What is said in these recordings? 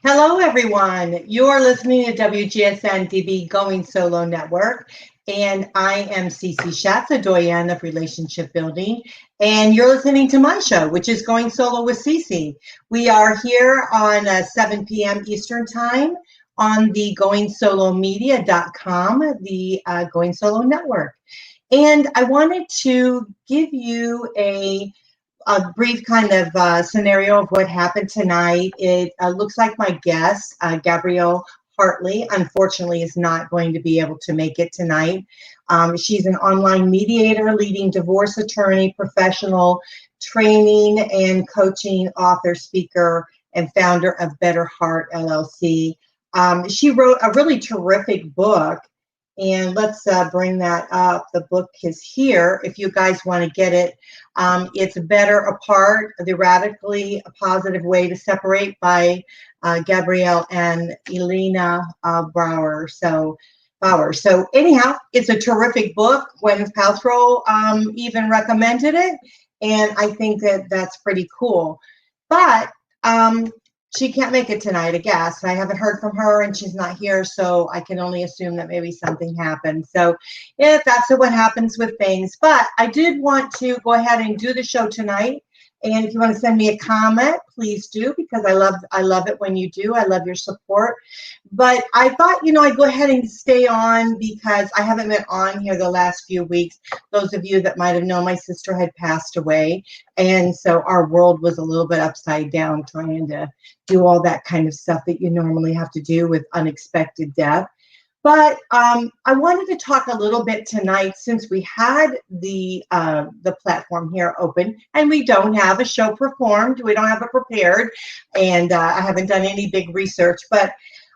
Hello, everyone. You are listening to WGSN-DB Going Solo Network, and I am Cece Schatz, a doyen of relationship building, and you're listening to my show, which is Going Solo with Cece. We are here on 7 p.m. Eastern Time on the GoingSoloMedia.com, the Going Solo Network. And I wanted to give you a brief kind of scenario of what happened tonight. It looks like my guest, Gabrielle Hartley, unfortunately is not going to be able to make it tonight. She's an online mediator, leading divorce attorney, professional training and coaching author, speaker, and founder of Better Heart LLC. She wrote a really terrific book. And let's bring that up. The book is here if you guys want to get it. It's Better Apart, The Radically Positive Way to Separate by Gabrielle and Elena Bauer. So anyhow, it's a terrific book. Gwyneth Paltrow even recommended it. And I think that that's pretty cool. But she can't make it tonight, I guess. I haven't heard from her and she's not here, so I can only assume that maybe something happened. So yeah, that's what happens with things. But I did want to go ahead and do the show tonight. And if you want to send me a comment, please do, because I love it when you do. I love your support. But I thought, I'd go ahead and stay on because I haven't been on here the last few weeks. Those of you that might have known, my sister had passed away. And so our world was a little bit upside down trying to do all that kind of stuff that you normally have to do with unexpected death. But I wanted to talk a little bit tonight, since we had the platform here open and we don't have a show performed, we don't have it prepared, and I haven't done any big research. But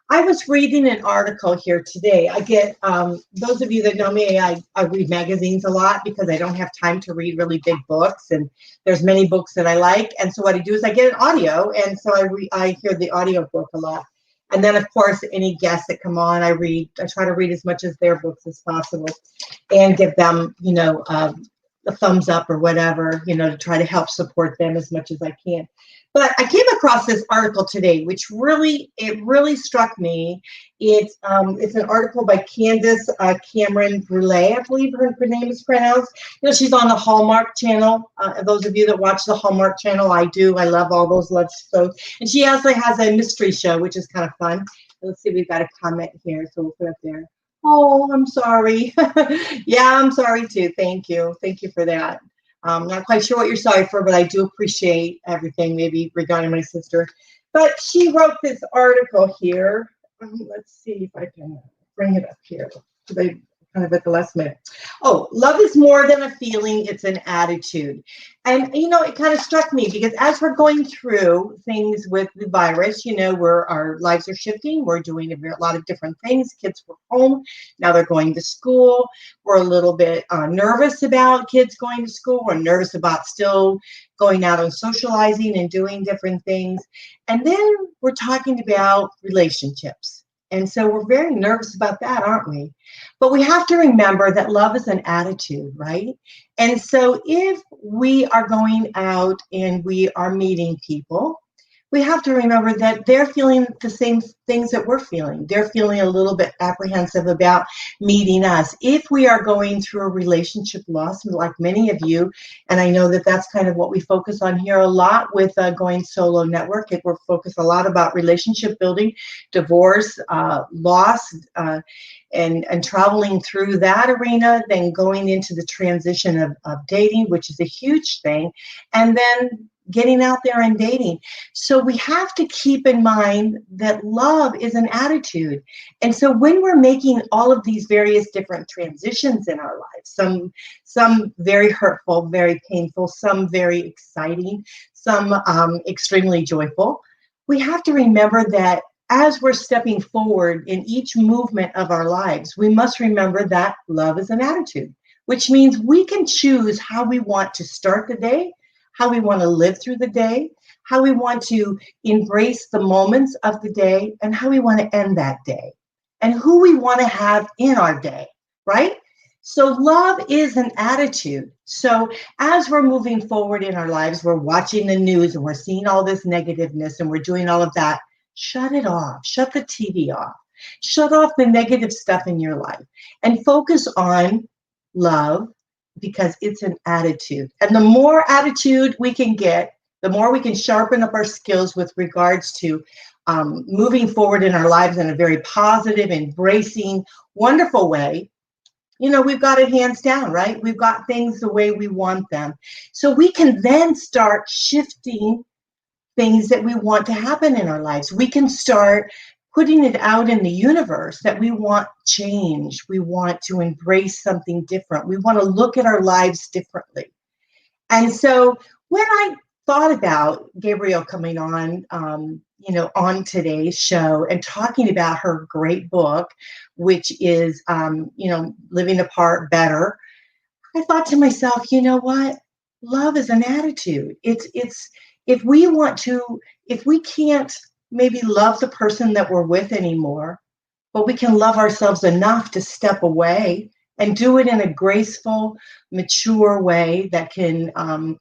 I was reading an article here today. I get, those of you that know me, I read magazines a lot because I don't have time to read really big books, and there's many books that I like. And so what I do is I get an audio, and so I hear the audio book a lot. And then, of course, any guests that come on, I try to read as much as their books as possible and give them, a thumbs up or whatever, to try to help support them as much as I can. But I came across this article today, which really struck me. It's an article by Candace Cameron Brule, I believe her name is pronounced. She's on the Hallmark Channel. Those of you that watch the Hallmark Channel, I do. I love all those love shows. And she also has a mystery show, which is kind of fun. Let's see, we've got a comment here, so we'll put it up there. Oh, I'm sorry. Yeah, I'm sorry too. Thank you. Thank you for that. I'm not quite sure what you're sorry for, but I do appreciate everything, maybe regarding my sister. But she wrote this article here. Let's see if I can bring it up here. They kind of at the last minute. Oh, love is more than a feeling, it's an attitude. And, it kind of struck me because as we're going through things with the virus, where our lives are shifting, we're doing a lot of different things. Kids were home, now they're going to school. We're a little bit nervous about kids going to school. We're nervous about still going out and socializing and doing different things. And then we're talking about relationships. And so we're very nervous about that, aren't we? But we have to remember that love is an attitude, right? And so if we are going out and we are meeting people, we have to remember that they're feeling the same things that we're feeling. They're feeling a little bit apprehensive about meeting us. If we are going through a relationship loss, like many of you, and I know that that's kind of what we focus on here a lot with Going Solo Network. We're focused a lot about relationship building, divorce, loss, and traveling through that arena, then going into the transition of dating, which is a huge thing, and then getting out there and dating. So we have to keep in mind that love is an attitude. And so when we're making all of these various different transitions in our lives, some very hurtful, very painful, some very exciting, some extremely joyful, we have to remember that as we're stepping forward in each movement of our lives, we must remember that love is an attitude, which means we can choose how we want to start the day, how we want to live through the day, how we want to embrace the moments of the day, and how we want to end that day, and who we want to have in our day, right? So love is an attitude. So as we're moving forward in our lives, we're watching the news and we're seeing all this negativeness and we're doing all of that. shut it off. Shut the TV off. Shut off the negative stuff in your life and focus on love, because it's an attitude. And the more attitude we can get, the more we can sharpen up our skills with regards to moving forward in our lives in a very positive, embracing, wonderful way. You know, we've got it hands down, right? We've got things the way we want them. So we can then start shifting things that we want to happen in our lives. We can start putting it out in the universe that we want change. We want to embrace something different. We want to look at our lives differently. And so when I thought about Gabrielle coming on, on today's show and talking about her great book, which is, Living Apart Better, I thought to myself, you know what? Love is an attitude. It's if we can't maybe love the person that we're with anymore, but we can love ourselves enough to step away and do it in a graceful, mature way that can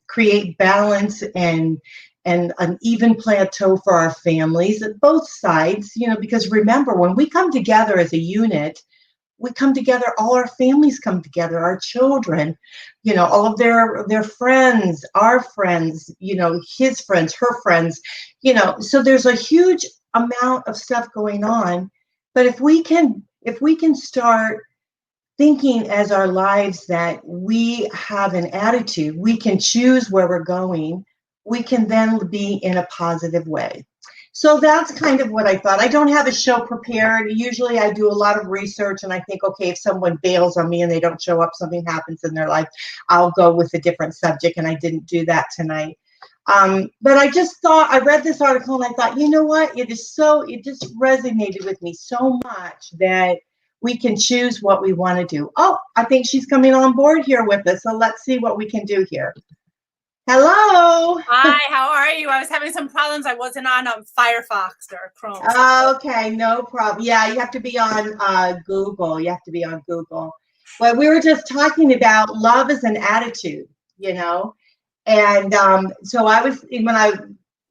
create balance and an even plateau for our families at both sides, because remember, when we come together as a unit, we come together, all our families come together, our children, all of their friends, our friends, his friends, her friends, so there's a huge amount of stuff going on. But if we can start thinking as our lives that we have an attitude, we can choose where we're going, we can then be in a positive way. So that's kind of what I thought. I don't have a show prepared. Usually I do a lot of research and I think, okay, if someone bails on me and they don't show up, something happens in their life, I'll go with a different subject, and I didn't do that tonight. But I just thought, I read this article and I thought, you know what? It just resonated with me so much that we can choose what we want to do. Oh, I think she's coming on board here with us. So let's see what we can do here. Hello. Hi, how are you? I was having some problems. I wasn't on Firefox or Chrome. Okay, no problem. Yeah, you have to be on Google. You have to be on Google. But we were just talking about love as an attitude, And so I was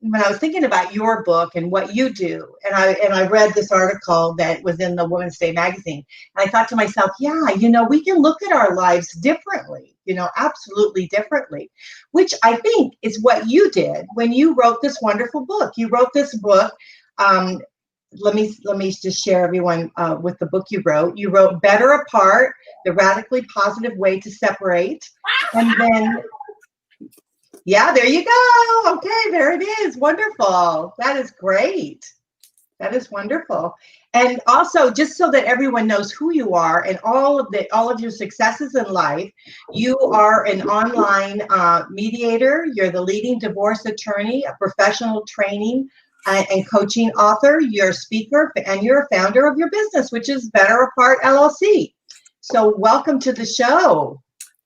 when I was thinking about your book and what you do, and I read this article that was in the Women's Day magazine, and I thought to myself, yeah, we can look at our lives differently, absolutely differently, which I think is what you did when you wrote this wonderful book. You wrote this book. Let me just share everyone with the book you wrote. You wrote Better Apart: The Radically Positive Way to Separate, and then. Yeah, there you go. Okay, there it is. Wonderful. That is great. That is wonderful. And also, just so that everyone knows who you are and all of your successes in life, you are an online mediator. You're the leading divorce attorney, a professional training and coaching author. You're a speaker, and you're a founder of your business, which is Better Apart LLC. So welcome to the show.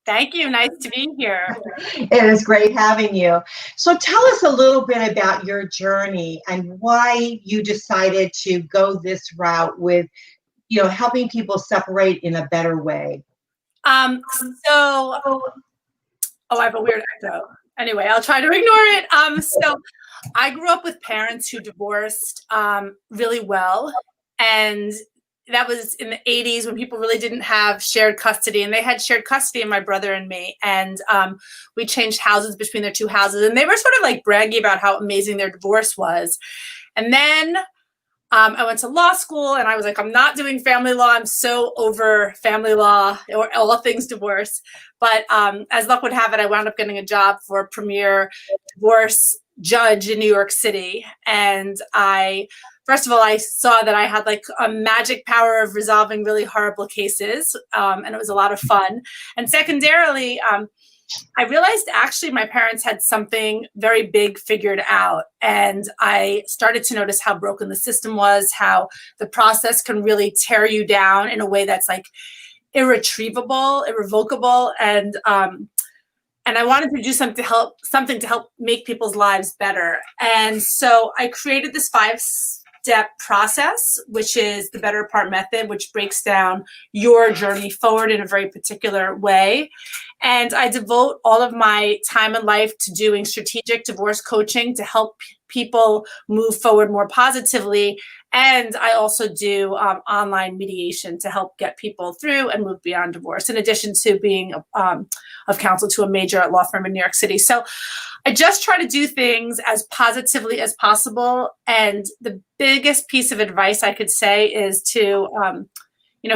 Thank you. Nice to be here. It is great having you. So tell us a little bit about your journey and why you decided to go this route with, helping people separate in a better way. I have a weird echo. Anyway, I'll try to ignore it. So I grew up with parents who divorced really well, and that was in the 80s when people really didn't have shared custody, and they had shared custody of my brother and me. And we changed houses between their two houses, and they were sort of like bragging about how amazing their divorce was. And then I went to law school, and I was like, I'm not doing family law. I'm so over family law or all things divorce. But as luck would have it, I wound up getting a job for a premier divorce judge in New York City. And first of all, I saw that I had like a magic power of resolving really horrible cases, and it was a lot of fun. And secondarily, I realized actually my parents had something very big figured out, and I started to notice how broken the system was, how the process can really tear you down in a way that's like irretrievable, irrevocable, and I wanted to do something to help make people's lives better. And so I created this 5-step process, which is the Better Apart method, which breaks down your journey forward in a very particular way. And I devote all of my time and life to doing strategic divorce coaching to help people move forward more positively. And I also do online mediation to help get people through and move beyond divorce, in addition to being of counsel to a major law firm in New York City. So I just try to do things as positively as possible. And the biggest piece of advice I could say is to,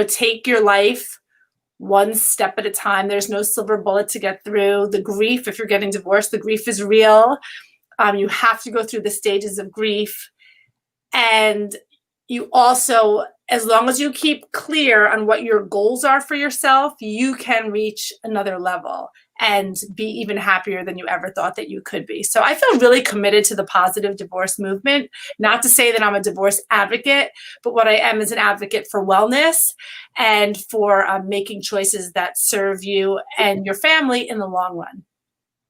take your life one step at a time. There's no silver bullet to get through. The grief, if you're getting divorced, the grief is real. You have to go through the stages of grief. And you also, as long as you keep clear on what your goals are for yourself, you can reach another level and be even happier than you ever thought that you could be. So I feel really committed to the positive divorce movement. Not to say that I'm a divorce advocate, but what I am is an advocate for wellness and for making choices that serve you and your family in the long run.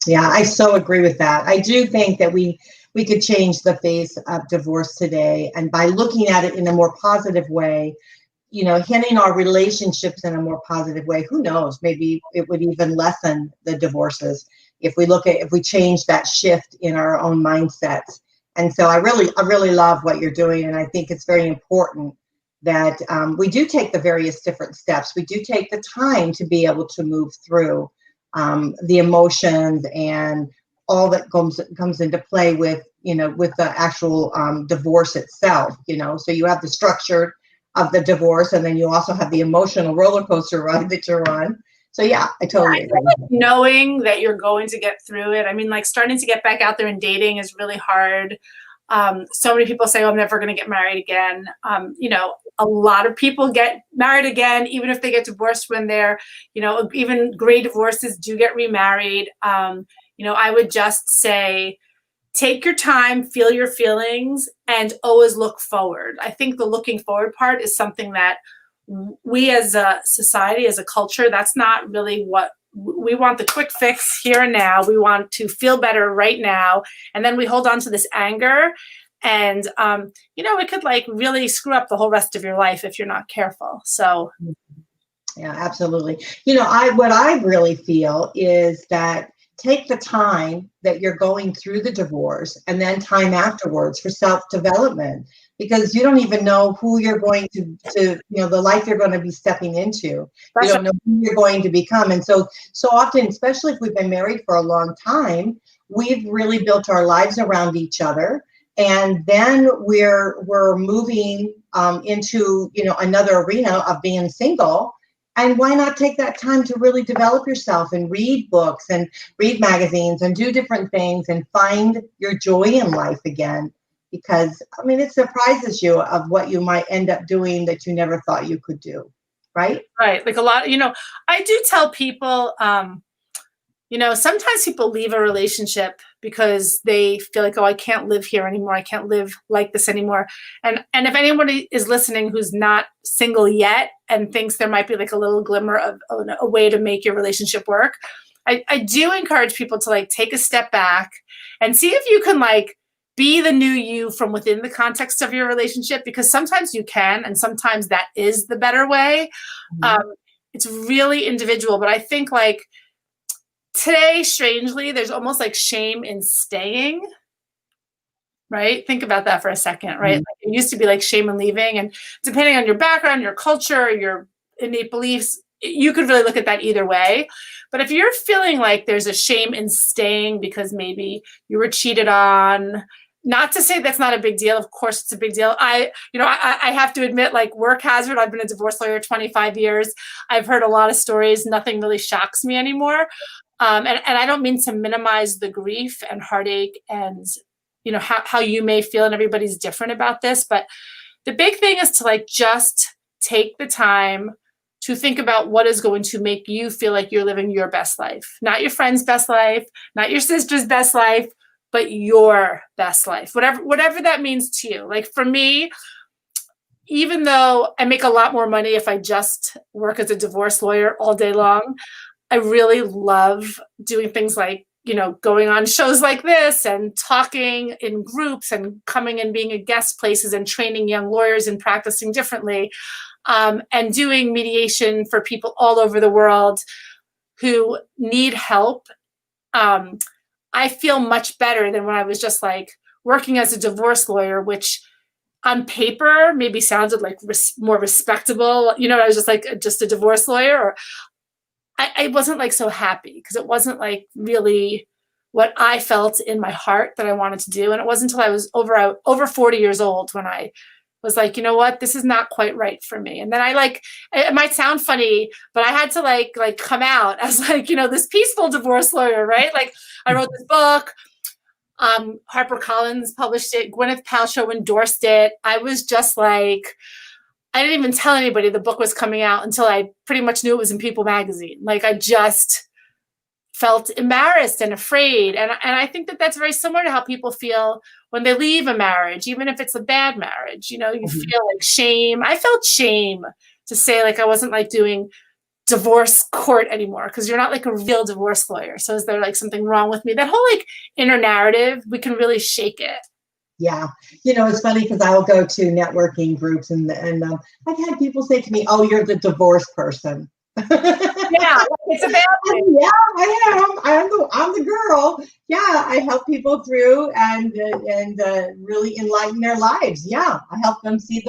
Yeah, I so agree with that. I do think that we could change the face of divorce today, and by looking at it in a more positive way, hitting our relationships in a more positive way. Who knows? Maybe it would even lessen the divorces if we change that shift in our own mindsets. And so I really love what you're doing, and I think it's very important that we do take the various different steps. We do take the time to be able to move through the emotions and all that comes into play with the actual divorce itself. So you have the structure of the divorce, and then you also have the emotional roller coaster ride that you're on. So yeah, I totally agree. Knowing that you're going to get through it. I mean, like, starting to get back out there and dating is really hard. So many people say, "Oh, I'm never going to get married again." A lot of people get married again, even if they get divorced when they're, even great divorces do get remarried. I would just say, take your time, feel your feelings, and always look forward. I think the looking forward part is something that we as a society, as a culture, that's not really what we want. The quick fix here and now. We want to feel better right now. And then we hold on to this anger. And, it could really screw up the whole rest of your life if you're not careful. So. Yeah, absolutely. What I really feel is that take the time that you're going through the divorce and then time afterwards for self-development, because you don't even know who you're going to the life you're going to be stepping into. You don't know who you're going to become. And so often, especially if we've been married for a long time, we've really built our lives around each other. And then we're moving into, another arena of being single. And why not take that time to really develop yourself and read books and read magazines and do different things and find your joy in life again? Because, it surprises you of what you might end up doing that you never thought you could do, right? Right. Like a lot, I do tell people, sometimes people leave a relationship because they feel like, oh, I can't live here anymore. I can't live like this anymore. And if anybody is listening who's not single yet and thinks there might be like a little glimmer of a way to make your relationship work, I do encourage people to take a step back and see if you can be the new you from within the context of your relationship, because sometimes you can, and sometimes that is the better way. Mm-hmm. It's really individual, but I think today, strangely, there's almost shame in staying, right? Think about that for a second, right? Mm-hmm. It used to be shame in leaving, and depending on your background, your culture, your innate beliefs, you could really look at that either way. But if you're feeling like there's a shame in staying because maybe you were cheated on, not to say that's not a big deal. Of course, it's a big deal. I have to admit, work hazard. I've been a divorce lawyer 25 years. I've heard a lot of stories. Nothing really shocks me anymore. And I don't mean to minimize the grief and heartache and, how you may feel, and everybody's different about this. But the big thing is to just take the time to think about what is going to make you feel like you're living your best life, not your friend's best life, not your sister's best life, but your best life, whatever that means to you. For me, even though I make a lot more money if I just work as a divorce lawyer all day long, I really love doing things going on shows like this and talking in groups and coming and being a guest places and training young lawyers and practicing differently, and doing mediation for people all over the world who need help. I feel much better than when I was just working as a divorce lawyer, which on paper maybe sounded like more respectable. You know, I was just like just a divorce lawyer, or I wasn't like so happy because it wasn't like really what I felt in my heart that I wanted to do. And it wasn't until I was over 40 years old when I was like, you know what, this is not quite right for me. And then it might sound funny, but I had to like come out as like, you know, this peaceful divorce lawyer, right? Like I wrote this book. Harper Collins published it. Gwyneth Paltrow endorsed it. I was just like, I didn't even tell anybody the book was coming out until I pretty much knew it was in People magazine. Like I just felt embarrassed and afraid. And I think that that's very similar to how people feel when they leave a marriage, even if it's a bad marriage. You know, you feel like shame. I felt shame to say like I wasn't like doing divorce court anymore because you're not like a real divorce lawyer. So is there like something wrong with me? That whole like inner narrative, we can really shake it. Yeah. You know, it's funny because I will go to networking groups and I've had people say to me, oh, you're the divorce person. Yeah, it's a bad thing. Yeah, I am. I'm the girl. Yeah, I help people through and really enlighten their lives. Yeah, I help them see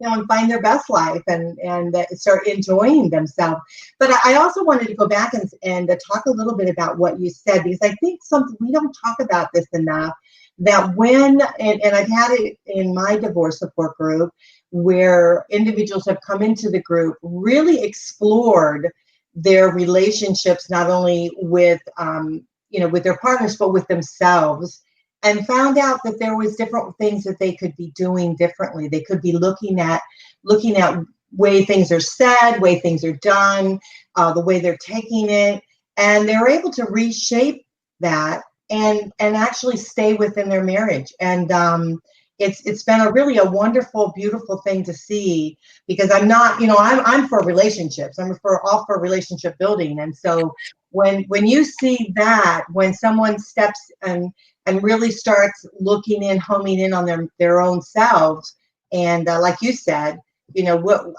and find their best life and start enjoying themselves. But I also wanted to go back and talk a little bit about what you said, because I think something we don't talk about this enough. That when and I've had it in my divorce support group, where individuals have come into the group, really explored their relationships, not only with with their partners, but with themselves, and found out that there was different things that they could be doing differently. They could be looking at way things are said, way things are done, the way they're taking it, and they're able to reshape that and actually stay within their marriage. And it's been a wonderful, beautiful thing to see, because I'm not, I'm for relationships. I'm all for relationship building. And so when you see that, when someone steps and really starts looking in, homing in on their own selves, and like you said,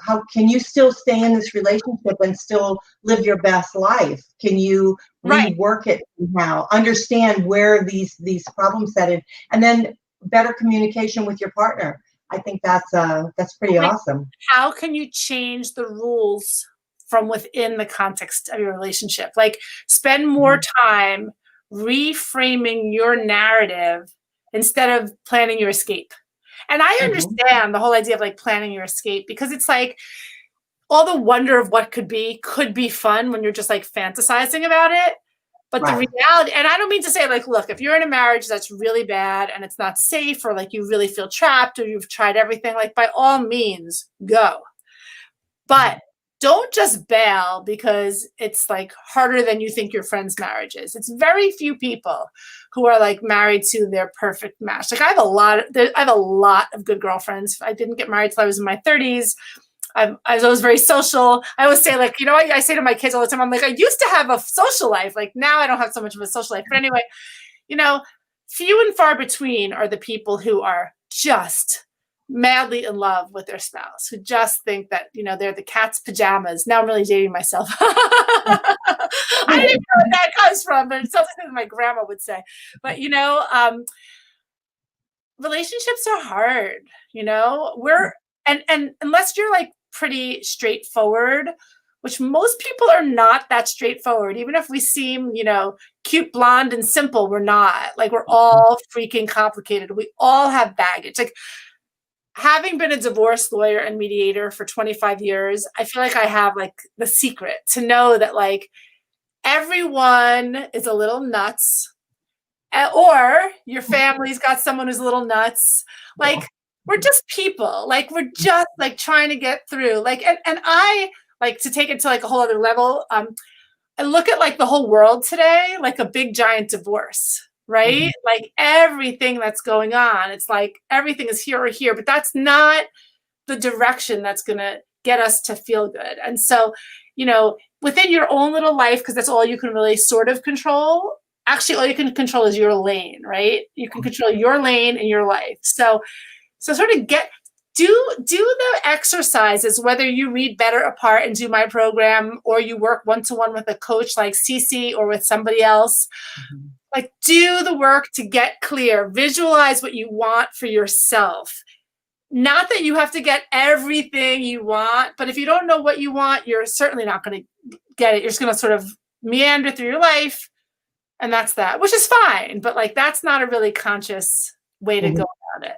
how can you still stay in this relationship and still live your best life? Can you rework it somehow? Understand where these problems set in, and then better communication with your partner. I think that's pretty awesome. How can you change the rules from within the context of your relationship? Like spend more time reframing your narrative instead of planning your escape. And I understand the whole idea of like planning your escape, because it's like all the wonder of what could be fun when you're just like fantasizing about it. But the reality, and I don't mean to say like, look, if you're in a marriage that's really bad and it's not safe, or like you really feel trapped, or you've tried everything, like by all means, go. But don't just bail because it's like harder than you think your friend's marriage is. It's very few people who are like married to their perfect match. Like I have a lot of good girlfriends. I didn't get married till I was in my 30s. I was always very social. I always say like, I say to my kids all the time, I'm like, I used to have a social life. Like now I don't have so much of a social life. But anyway, few and far between are the people who are just madly in love with their spouse, who just think that, they're the cat's pajamas. Now I'm really dating myself. I don't even know where that comes from, but it's something that my grandma would say. But, relationships are hard, and unless you're like pretty straightforward, which most people are not that straightforward. Even if we seem, cute, blonde, and simple, we're not. Like we're all freaking complicated. We all have baggage. Like having been a divorce lawyer and mediator for 25 years, I feel like I have like the secret to know that like everyone is a little nuts, or your family's got someone who's a little nuts. Like we're just people. Like we're just like trying to get through. Like, and I like to take it to like a whole other level. I look at like the whole world today, like a big giant divorce, right? Like everything that's going on, it's like everything is here or here, but that's not the direction that's going to get us to feel good. And so, within your own little life, because that's all you can really sort of control. Actually, all you can control is your lane, right? You can control your lane in your life. So sort of do the exercises, whether you read Better Apart and do my program, or you work one-to-one with a coach like Cece or with somebody else. Like, do the work to get clear. Visualize what you want for yourself. Not that you have to get everything you want, but if you don't know what you want, you're certainly not going to get it. You're just going to sort of meander through your life, and that's that, which is fine. But like, that's not a really conscious way to go about it.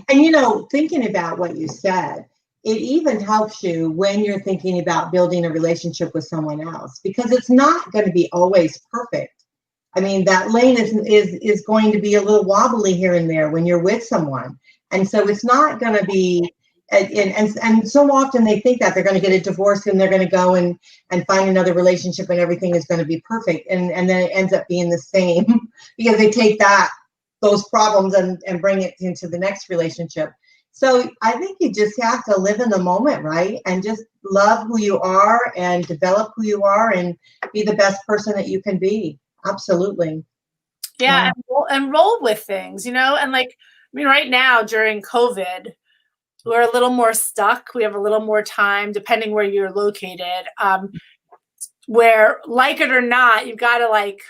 And, you know, thinking about what you said, it even helps you when you're thinking about building a relationship with someone else, because it's not going to be always perfect. I mean, that lane is going to be a little wobbly here and there when you're with someone. And so it's not going to be, and so often they think that they're going to get a divorce and they're going to go and find another relationship and everything is going to be perfect. And then it ends up being the same because they take those problems and bring it into the next relationship. So I think you just have to live in the moment, right? And just love who you are and develop who you are and be the best person that you can be. Absolutely. Yeah. And roll with things, you know, and like, I mean, right now during COVID, we're a little more stuck. We have a little more time, depending where you're located, where, like it or not, you've got to like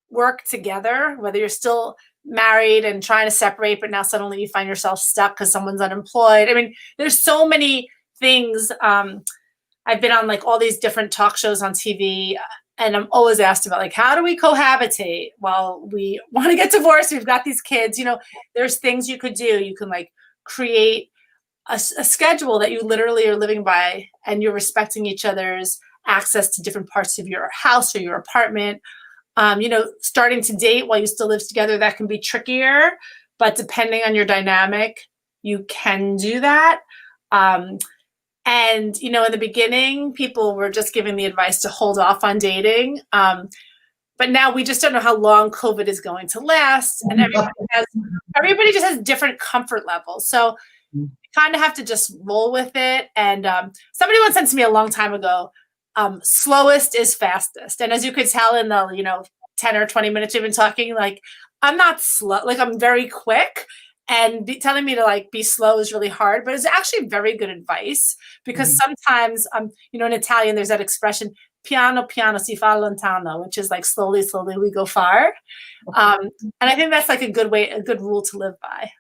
work together, whether you're still married and trying to separate, but now suddenly you find yourself stuck because someone's unemployed. I mean, there's so many things. I've been on like all these different talk shows on TV, and I'm always asked about like, how do we cohabitate? Well, we want to get divorced. We've got these kids, you know, there's things you could do. You can like create a schedule that you literally are living by, and you're respecting each other's access to different parts of your house or your apartment. You know, starting to date while you still live together, that can be trickier, but depending on your dynamic, you can do that. And, you know, in the beginning, people were just giving the advice to hold off on dating. But now we just don't know how long COVID is going to last. And everybody just has different comfort levels. So you kind of have to just roll with it. And somebody once said to me a long time ago, slowest is fastest. And as you could tell in the, you know, 10 or 20 minutes we've been talking, like, I'm not slow, like I'm very quick. And telling me to like be slow is really hard, but it's actually very good advice, because sometimes, you know, in Italian, there's that expression, piano, piano si fa lontano, which is like slowly, slowly we go far. And I think that's like a good rule to live by.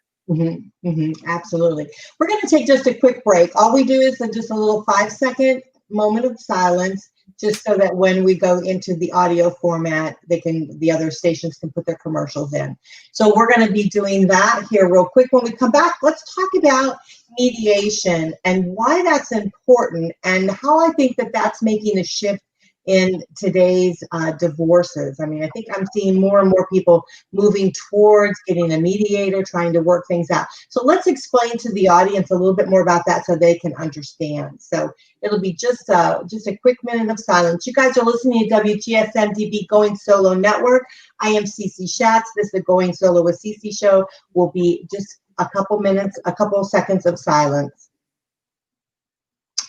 Absolutely. We're going to take just a quick break. All we do is just a little 5-second moment of silence, just so that when we go into the audio format, the other stations can put their commercials in. So we're going to be doing that here real quick. When we come back, let's talk about mediation and why that's important and how I think that that's making a shift in today's divorces. I mean, I think I'm seeing more and more people moving towards getting a mediator, trying to work things out. So let's explain to the audience a little bit more about that so they can understand. So it'll be just a quick minute of silence. You guys are listening to WGSN-DB Going Solo Network. I am Cece Schatz. This is the Going Solo with Cece show. Will be just a couple seconds of silence.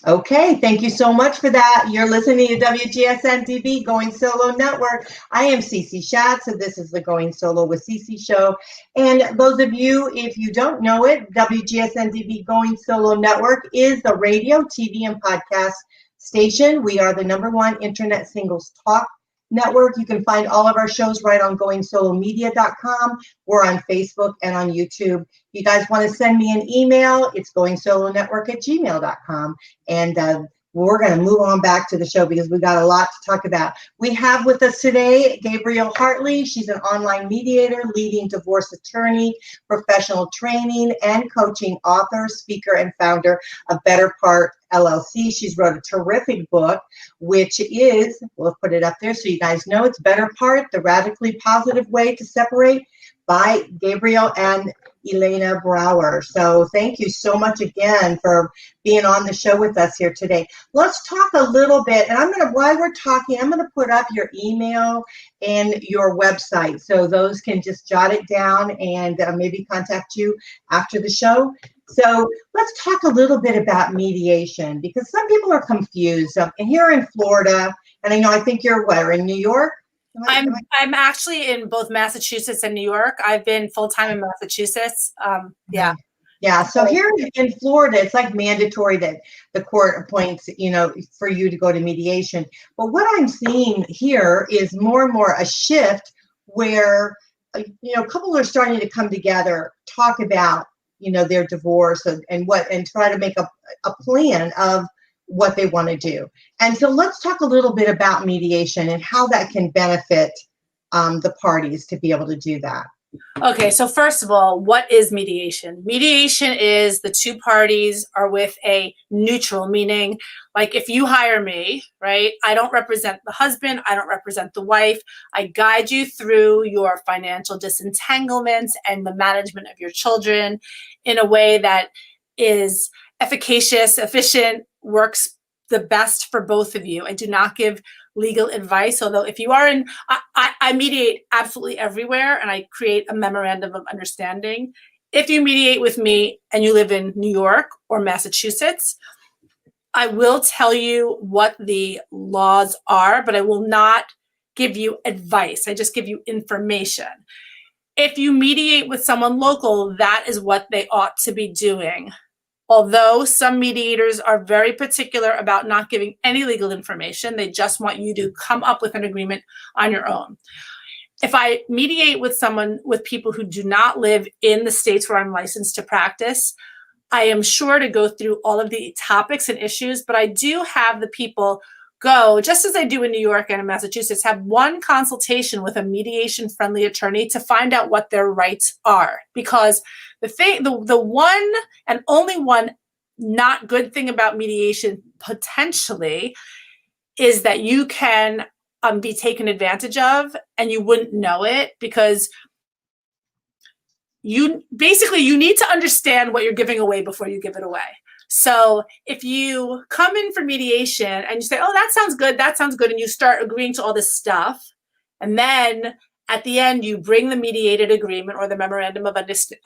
Okay, thank you so much for that. You're listening to WGSN-DB Going Solo Network. I am Cece Schatz, and this is the Going Solo with Cece show. And those of you, if you don't know it, WGSN-DB Going Solo Network is the radio, TV, and podcast station. We are the #1 internet singles talk network. You can find all of our shows right on goingsolomedia.com. We're on Facebook and on YouTube. If you guys want to send me an email, it's goingsolonetwork@gmail.com. And we're going to move on back to the show because we got a lot to talk about. We have with us today Gabrielle Hartley. She's an online mediator, leading divorce attorney, professional training and coaching author, speaker, and founder of Better Part LLC. She's wrote a terrific book, which is, we'll put it up there so you guys know, it's Better Part, The Radically Positive Way to Separate, by Gabrielle and Elena Brower. So thank you so much again for being on the show with us here today. Let's talk a little bit, and while we're talking, I'm going to put up your email and your website so those can just jot it down and maybe contact you after the show. So let's talk a little bit about mediation, because some people are confused. And here in Florida, and I think you're in New York? I'm actually in both Massachusetts and New York. I've been full-time in Massachusetts. Yeah. So here in Florida, it's like mandatory that the court appoints, for you to go to mediation. But what I'm seeing here is more and more a shift where couples are starting to come together, talk about their divorce and try to make a plan of what they want to do. And so let's talk a little bit about mediation and how that can benefit the parties to be able to do that. Okay, so first of all, what is mediation? Mediation is the two parties are with a neutral, meaning like if you hire me, right, I don't represent the husband, I don't represent the wife. I guide you through your financial disentanglements and the management of your children in a way that is efficacious, efficient, works the best for both of you. I do not give legal advice, although if you are in, I mediate absolutely everywhere, and I create a memorandum of understanding. If you mediate with me and you live in New York or Massachusetts, I will tell you what the laws are, but I will not give you advice. I just give you information. If you mediate with someone local, that is what they ought to be doing. Although some mediators are very particular about not giving any legal information, they just want you to come up with an agreement on your own. If I mediate with people who do not live in the states where I'm licensed to practice, I am sure to go through all of the topics and issues, but I do have the people go, just as I do in New York and in Massachusetts, have one consultation with a mediation-friendly attorney to find out what their rights are. Because the one and only one not good thing about mediation potentially is that you can be taken advantage of and you wouldn't know it, because you need to understand what you're giving away before you give it away. So if you come in for mediation and you say, oh, that sounds good, and you start agreeing to all this stuff, and then at the end you bring the mediated agreement or the memorandum of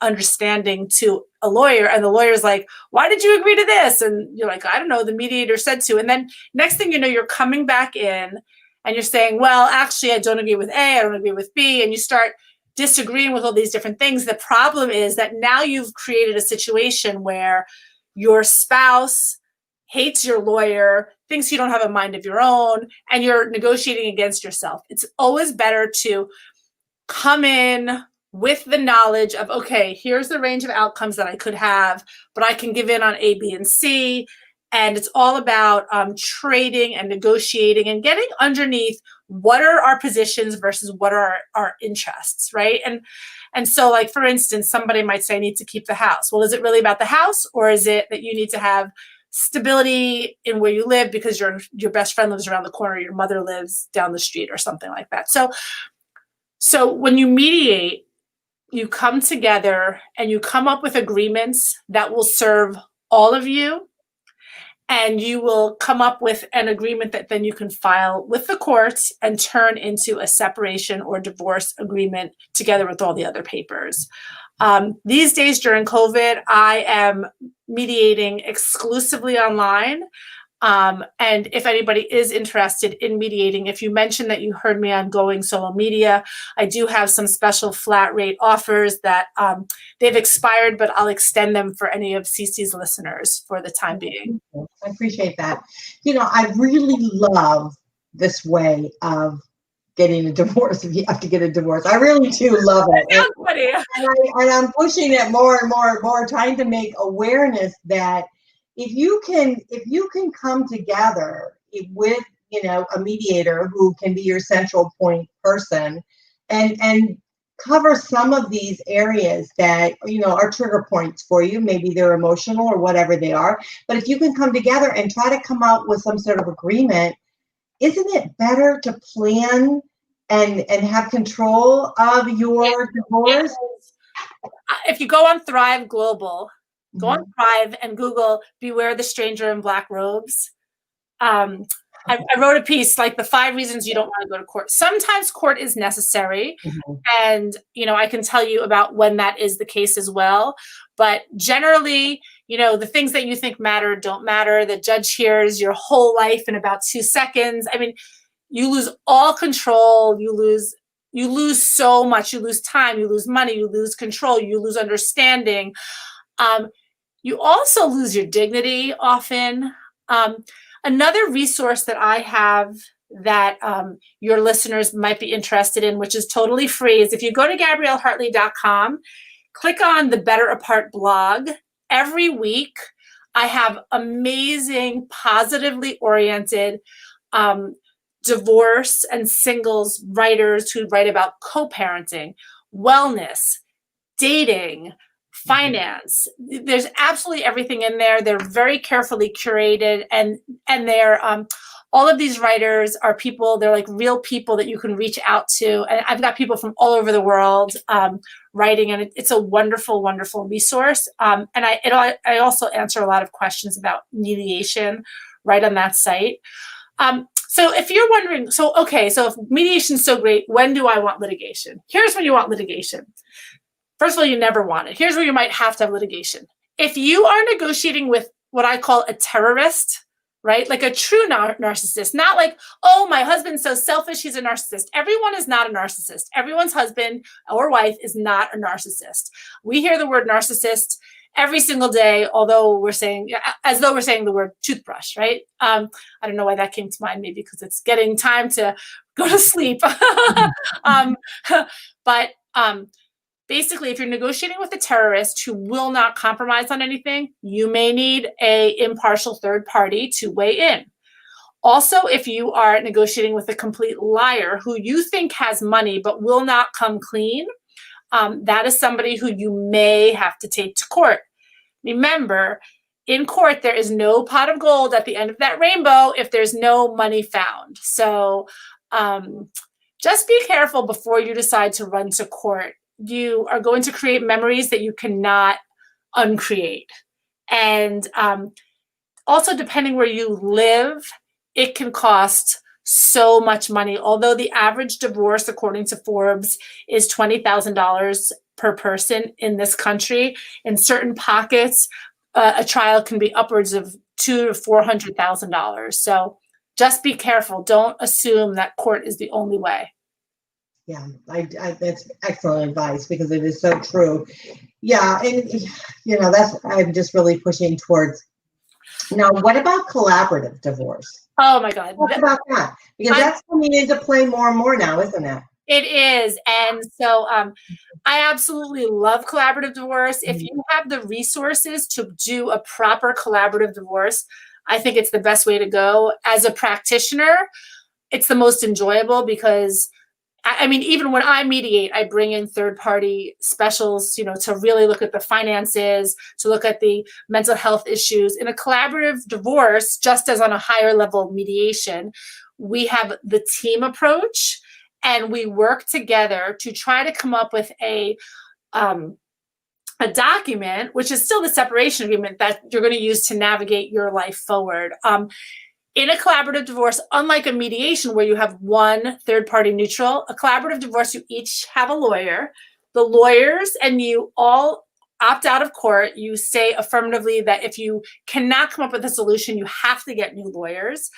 understanding to a lawyer, and the lawyer's like, why did you agree to this? And you're like, I don't know, the mediator said to. And then next thing you know, you're coming back in and you're saying, well, actually, I don't agree with A, I don't agree with B, and you start disagreeing with all these different things. The problem is that now you've created a situation where your spouse hates your lawyer, thinks you don't have a mind of your own, and you're negotiating against yourself. It's always better to come in with the knowledge of, okay, here's the range of outcomes that I could have, but I can give in on A, B, and C. And it's all about trading and negotiating and getting underneath what are our positions versus what are our interests, right? And so, like, for instance, somebody might say, I need to keep the house. Well, is it really about the house, or is it that you need to have stability in where you live because your best friend lives around the corner, your mother lives down the street, or something like that? So when you mediate, you come together and you come up with agreements that will serve all of you. And you will come up with an agreement that then you can file with the courts and turn into a separation or divorce agreement together with all the other papers. These days during COVID, I am mediating exclusively online. And if anybody is interested in mediating, if you mention that you heard me on Going Solo Media, I do have some special flat rate offers that they've expired, but I'll extend them for any of CC's listeners for the time being. I appreciate that. I really love this way of getting a divorce if you have to get a divorce. I really do love it. And I'm pushing it more and more and more, trying to make awareness that if you can come together with a mediator who can be your central point person and cover some of these areas that are trigger points for you, maybe they're emotional or whatever they are, but if you can come together and try to come out with some sort of agreement, isn't it better to plan and have control of your divorce? If you go on Thrive Global, go on Thrive and Google "Beware the Stranger in Black Robes." I wrote a piece like the 5 reasons you don't want to go to court. Sometimes court is necessary, and I can tell you about when that is the case as well. But generally, the things that you think matter don't matter. The judge hears your whole life in about 2 seconds. I mean, you lose all control. You lose so much. You lose time. You lose money. You lose control. You lose understanding. You also lose your dignity often. Another resource that I have that your listeners might be interested in, which is totally free, is if you go to GabrielleHartley.com, click on the Better Apart blog. Every week, I have amazing, positively oriented divorce and singles writers who write about co-parenting, wellness, dating, finance. There's absolutely everything in there. They're very carefully curated, and they're all of these writers are people. They're like real people that you can reach out to. And I've got people from all over the world writing, and it's a wonderful, wonderful resource. And I also answer a lot of questions about mediation right on that site. So if you're wondering, so if mediation is so great, when do I want litigation? Here's when you want litigation. First of all, you never want it. Here's where you might have to have litigation. If you are negotiating with what I call a terrorist, right? Like a true narcissist, not like, oh, my husband's so selfish, he's a narcissist. Everyone is not a narcissist. Everyone's husband or wife is not a narcissist. We hear the word narcissist every single day, although we're saying, as though we're saying the word toothbrush, right? I don't know why that came to mind, maybe because it's getting time to go to sleep. Basically, if you're negotiating with a terrorist who will not compromise on anything, you may need an impartial third party to weigh in. Also, if you are negotiating with a complete liar who you think has money but will not come clean, that is somebody who you may have to take to court. Remember, in court, there is no pot of gold at the end of that rainbow if there's no money found. So just be careful before you decide to run to court. You are going to create memories that you cannot uncreate. And also, depending where you live, it can cost so much money. Although the average divorce, according to Forbes, is $20,000 per person in this country, in certain pockets, a trial can be upwards of $200,000 to $400,000. So just be careful. Don't assume that court is the only way. Yeah, that's excellent advice because it is so true. Yeah, and I'm just really pushing towards. Now, what about collaborative divorce? Oh my God. What about that? Because that's coming into play more and more now, isn't it? It is. And so I absolutely love collaborative divorce. If you have the resources to do a proper collaborative divorce, I think it's the best way to go. As a practitioner, it's the most enjoyable because even when I mediate, I bring in third-party specials, to really look at the finances, to look at the mental health issues. In a collaborative divorce, just as on a higher level mediation, we have the team approach, and we work together to try to come up with a document, which is still the separation agreement that you're going to use to navigate your life forward. In a collaborative divorce, unlike a mediation where you have one third-party neutral, a collaborative divorce, you each have a lawyer. The lawyers and you all opt out of court. You say affirmatively that if you cannot come up with a solution, you have to get new lawyers.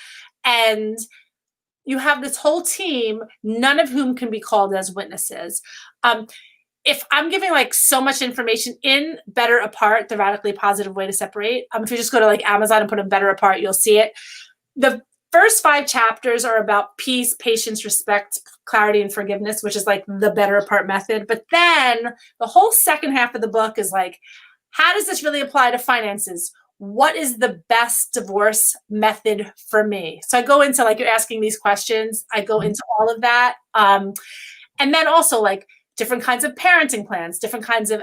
And you have this whole team, none of whom can be called as witnesses. If I'm giving so much information in Better Apart, the radically positive way to separate, if you just go to Amazon and put in Better Apart, you'll see it. The first 5 chapters are about peace, patience, respect, clarity, and forgiveness, which is the Better Apart method. But then the whole second half of the book is how does this really apply to finances? What is the best divorce method for me? So I go into you're asking these questions. I go into all of that. And then also different kinds of parenting plans, different kinds of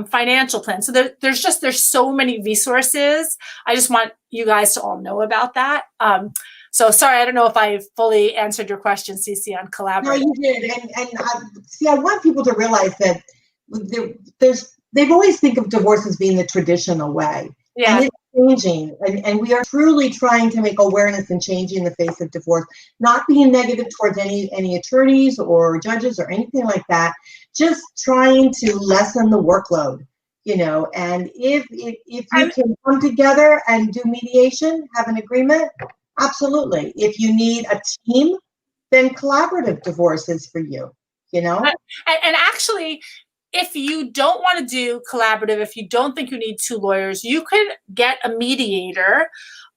financial plans. So there's so many resources. I just want you guys to all know about that. So sorry, I don't know if I fully answered your question, Cece, on collaborative. No, you did. And I want people to realize that they've always think of divorce as being the traditional way. Yeah. And it's changing. And we are truly trying to make awareness and changing the face of divorce, not being negative towards any attorneys or judges or anything like that, just trying to lessen the workload, and if you can come together and do mediation, have an agreement, absolutely. If you need a team, then collaborative divorce is for you, And actually, if you don't want to do collaborative, if you don't think you need 2 lawyers, you could get a mediator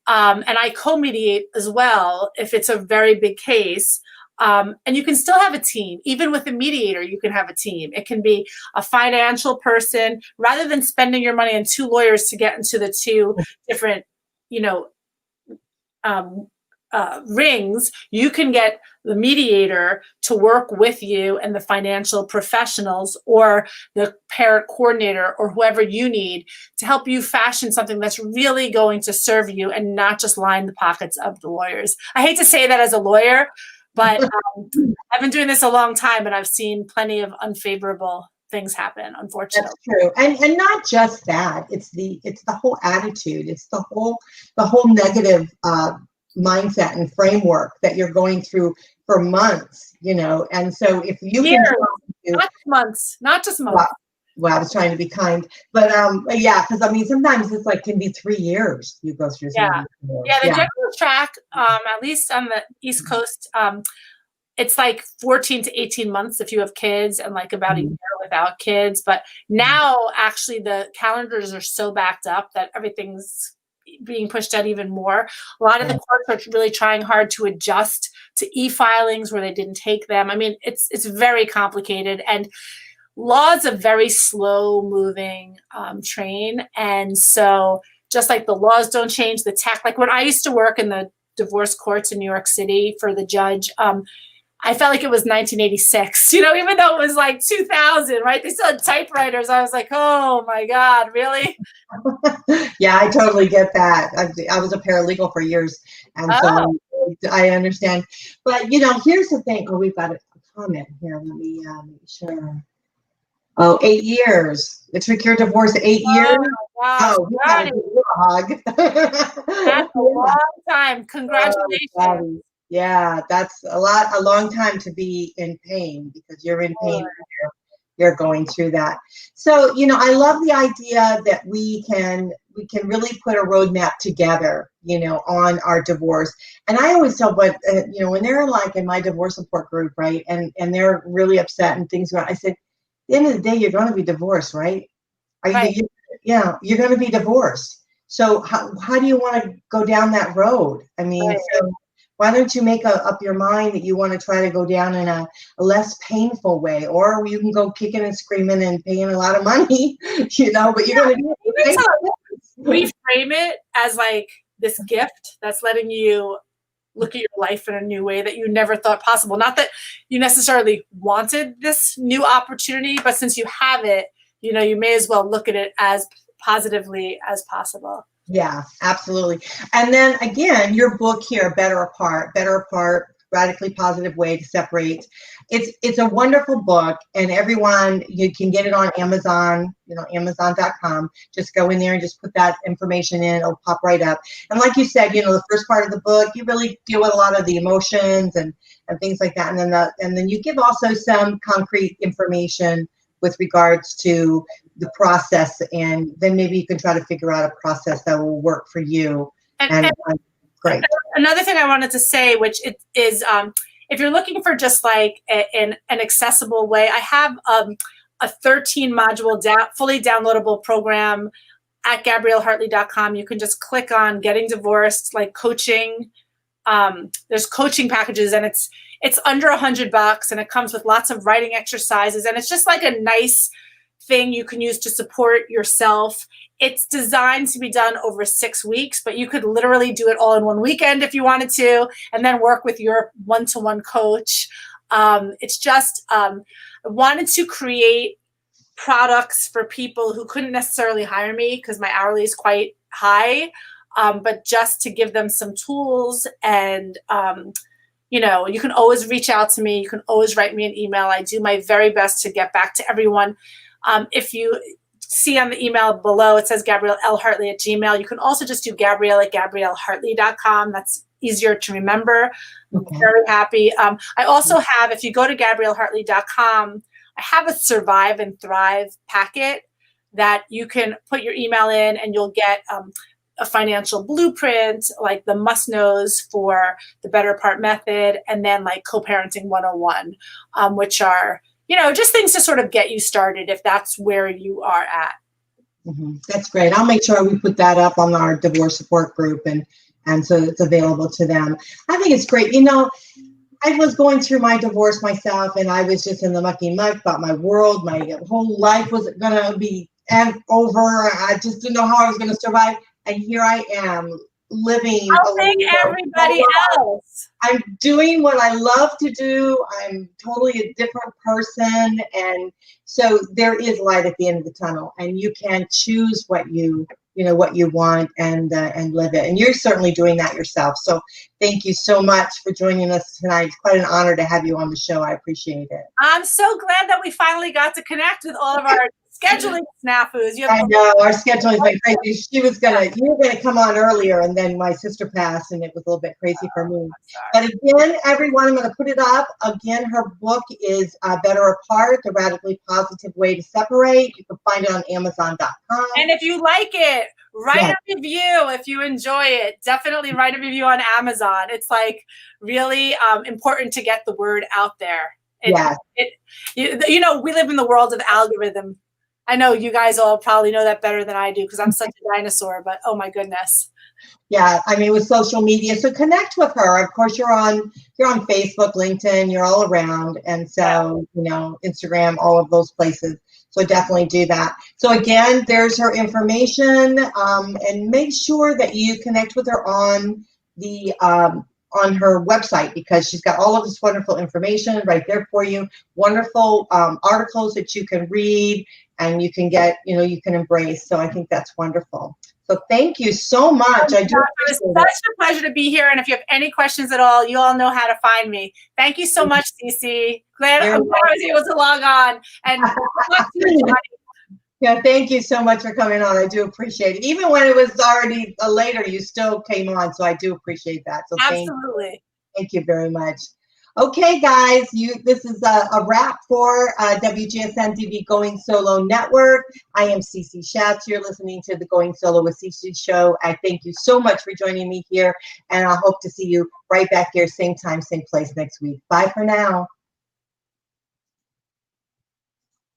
And I co-mediate as well if it's a very big case. And you can still have a team. Even with a mediator, you can have a team. It can be a financial person. Rather than spending your money on 2 lawyers to get into the 2 different, rings, you can get the mediator to work with you and the financial professionals or the parent coordinator or whoever you need to help you fashion something that's really going to serve you and not just line the pockets of the lawyers. I hate to say that as a lawyer, but I've been doing this a long time and I've seen plenty of unfavorable things happen, unfortunately. That's true. And not just that, it's the whole attitude. It's the whole negative mindset and framework that you're going through for months, and so if you Years, not just months. Well, I was trying to be kind, but yeah, because I mean sometimes it's like can be 3 years you go through. Yeah, the general track, at least on the East Coast, it's like 14 to 18 months if you have kids, and like about a year without kids. But now actually the calendars are so backed up that everything's being pushed out even more. A lot of the courts are really trying hard to adjust to e-filings where they didn't take them. I mean, it's very complicated, and law is a very slow moving train. And so just like the laws don't change, the tech, like when I used to work in the divorce courts in New York City for the judge, I felt like it was 1986, even though it was like 2000, right? They still had typewriters. I was like, oh my God, really? Yeah, I totally get that. I was a paralegal for years, and so I understand. But, here's the thing. Oh, we've got a comment here. Let me make sure. Oh, 8 years. It took your divorce 8 years? Wow. Oh, got a hug. That's a long time. Congratulations. Oh, yeah, that's a long time to be in pain because you're in pain. You're going through that. So, I love the idea that we can really put a roadmap together, on our divorce. And I always tell, when they're like in my divorce support group, right, and they're really upset and things, I said, at the end of the day, you're going to be divorced, right? You're going to be divorced. So how do you want to go down that road? I mean, so why don't you make up your mind that you want to try to go down in a less painful way, or you can go kicking and screaming and paying a lot of money, but you're going to reframe it as like this gift that's letting you look at your life in a new way that you never thought possible. Not that you necessarily wanted this new opportunity, but since you have it, you may as well look at it as positively as possible. Yeah, absolutely. And then again, your book here, Better Apart, Radically Positive Way to Separate. It's a wonderful book, and everyone, you can get it on Amazon, Amazon.com. Just go in there and just put that information in, it'll pop right up. And like you said, the first part of the book, you really deal with a lot of the emotions and things like that. And then you give also some concrete information with regards to the process, and then maybe you can try to figure out a process that will work for you. And great. Another thing I wanted to say, which it is, if you're looking for just like an accessible way, I have a 13 module fully downloadable program at GabrielleHartley.com. You can just click on Getting Divorced, like coaching. There's coaching packages, and it's under $100, and it comes with lots of writing exercises, and it's just like a nice thing you can use to support yourself. It's designed to be done over 6 weeks, but you could literally do it all in one weekend if you wanted to, and then work with your one-to-one coach. It's just, I wanted to create products for people who couldn't necessarily hire me because my hourly is quite high, but just to give them some tools. And you can always reach out to me. You can always write me an email. I do my very best to get back to everyone. If you see on the email below, it says Gabrielle L. Hartley at Gmail. You can also just do Gabrielle at GabrielleHartley.com. That's easier to remember. Okay. I'm very happy. I also have, if you go to GabrielleHartley.com, I have a Survive and Thrive packet that you can put your email in, and you'll get a financial blueprint, like the must-knows for the Better Apart method, and then like co-parenting 101, which are, just things to sort of get you started if that's where you are at. Mm-hmm. That's great. I'll make sure we put that up on our divorce support group, and And so it's available to them. I think it's great. You know, I was going through my divorce myself, and I was just in the mucky muck, thought my world, my whole life was going to be over. I just didn't know how I was going to survive. And here I am living. Helping everybody else. I'm doing what I love to do. I'm totally a different person. And so there is light at the end of the tunnel, and you can choose what you want and live it. And you're certainly doing that yourself. So thank you so much for joining us tonight. It's quite an honor to have you on the show. I appreciate it. I'm so glad that we finally got to connect with all of our scheduling snafus. I know, our scheduling's been crazy. You were gonna come on earlier, and then my sister passed, and it was a little bit crazy for me. But again, everyone, I'm gonna put it up. Again, her book is Better Apart, The Radically Positive Way to Separate. You can find it on Amazon.com. And if you like it, write a review. If you enjoy it, definitely write a review on Amazon. It's like really important to get the word out there. You know, we live in the world of algorithm. I know you guys all probably know that better than I do because I'm such a dinosaur, but oh my goodness. Yeah, I mean, with social media, so connect with her. Of course, you're on Facebook, LinkedIn, you're all around, and so Instagram, all of those places. So definitely do that. So again, there's her information, and make sure that you connect with her on the on her website, because she's got all of this wonderful information right there for you. Wonderful articles that you can read and you can get, you can embrace. So I think that's wonderful. So thank you so much. It was such a pleasure to be here. And if you have any questions at all, you all know how to find me. Thank you so much, Cece. I'm glad I was able to log on. And yeah, thank you so much for coming on. I do appreciate it. Even when it was already later, you still came on. So I do appreciate that. So absolutely. Thank you very much. Okay, guys, this is a wrap for WGSN-DB Going Solo Network. I am Cece Schatz. You're listening to the Going Solo with Cece show. I thank you so much for joining me here, and I hope to see you right back here, same time, same place next week. Bye for now.